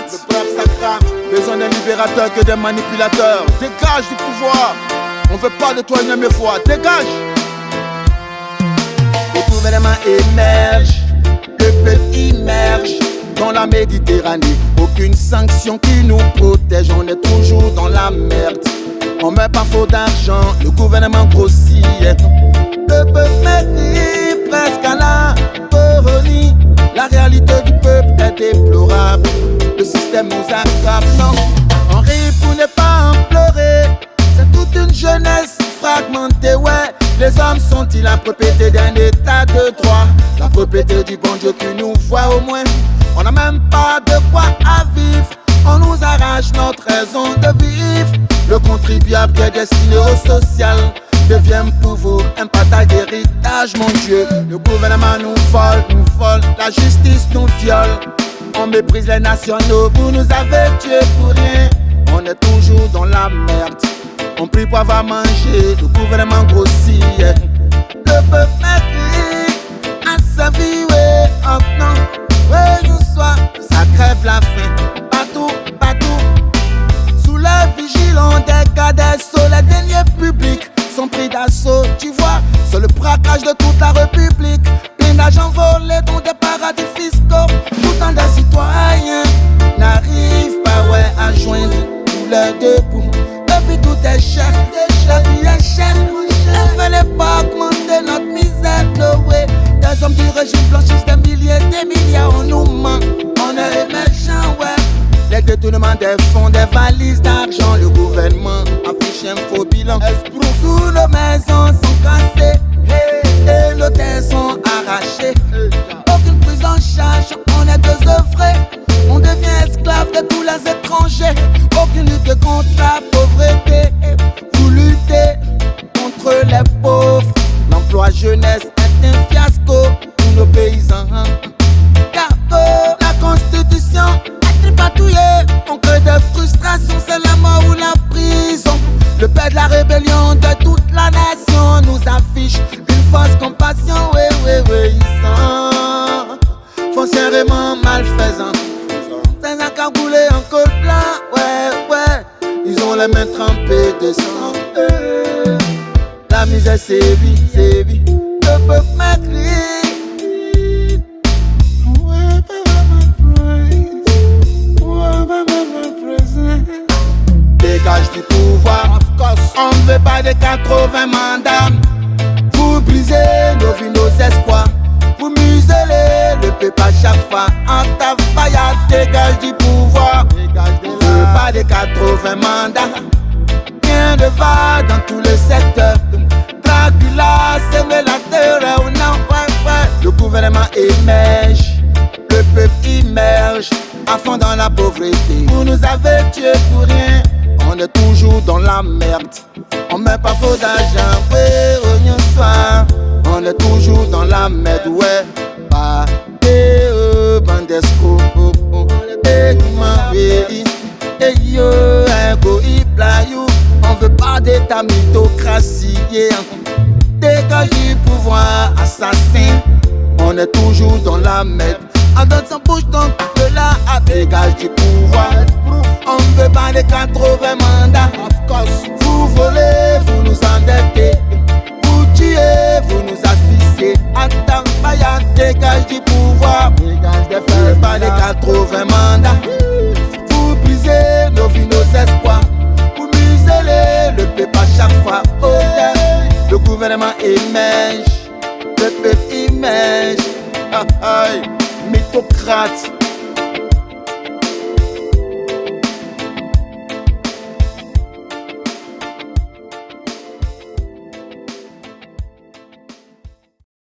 gratte, le bref ça crame. Besoin d'un libérateur que des manipulateurs. Dégage du pouvoir, on veut pas de toi une même fois. Dégage. Le gouvernement émerge, le peuple immerge dans la Méditerranée. Aucune sanction qui nous protège, on est toujours dans la merde. On meurt par faute d'argent, le gouvernement grossit. Le peuple mérite presque à la pauvreté. La réalité du peuple est déplorable. Le système nous accable, non. On rit pour ne pas en pleurer. C'est toute une jeunesse fragmentée, ouais. Les hommes sont-ils la propriété d'un état de droit? La propriété du bon Dieu qui nous voit au moins. On n'a même pas de quoi à vivre. On nous arrache notre raison de vivre. Le contribuable qui est destiné au social devient pour vous un partage d'héritage, mon Dieu. Le gouvernement nous vole, la justice nous viole. On méprise les nationaux, vous nous avez tués pour rien. On est toujours dans la merde. On prie pour avoir mangé, le gouvernement grossit. Le peuple m'écrit à sa vie, ouais, oh non. Ouais, nous soit, ça crève la faim. Partout, sous la vigilance des gardes des sceaux, les deniers publics sont pris d'assaut, tu vois. C'est le braquage de toute la République. Plein d'argent volé dans des paradis fiscaux. Pourtant des citoyens n'arrivent pas, ouais, à joindre tous leurs debout. Depuis tout est cher, la vie est chère. Elle fallait pas augmenter notre misère, no way. Des hommes du régime blanchissent des milliers, des milliards, on nous ment. On est émergent, ouais. Les détournements des fonds, des valises d'argent. Le gouvernement affiche un faux bilan. Tous nos maisons sont cassées et nos terres sont arrachées. Aucune prise en charge, on est désœuvrés. On devient esclave de tous les étrangers. Aucune lutte contre la pauvreté. Vous luttez contre les pauvres. L'emploi jeunesse est un fiasco pour nos paysans. Car la constitution est tripatouillée. On crée des frustrations, c'est la mort ou la prison. Le père de la rébellion de toute la nation nous affiche une fausse compassion. Oui, ils sont foncièrement malfaisants. C'est un cagoulé en col blanc, ouais. Ils ont les mains trempées de sang. La misère sévit. Le peuple m'écrit. Dégage du pouvoir, on ne veut pas de 80 mandats. Vous brisez nos vies, nos espoirs. Vous muselez le peuple à chaque fois. En tafaillade, dégage du pouvoir. On ne veut pas de 80 mandats. Rien ne va dans tout le secteur. Dracula, c'est la terreur, non, ouais. Le gouvernement émerge, le peuple immerge à fond dans la pauvreté. Vous nous avez tués pour rien. On est toujours dans la merde. On meurt pas faute d'argent, ouais, oignon soir. On est toujours dans la merde, ouais. Pas de bande d'escrocs. On veut pas d'état mythocratie. Dégage du pouvoir assassin. On est toujours dans la merde. En donne son bouche donc de là à dégage du pouvoir. On ne veut pas de 80 mandats. Vous volez, vous nous endettez. Vous tuez, vous nous asphyxiez. Attends, Maya, dégage du pouvoir. On ne veut pas de 80 mandats. Vous brisez nos vies, nos espoirs. Vous muselez le peuple à chaque fois. Oh yeah. Le gouvernement émerge, le peuple émerge. Mythocrate.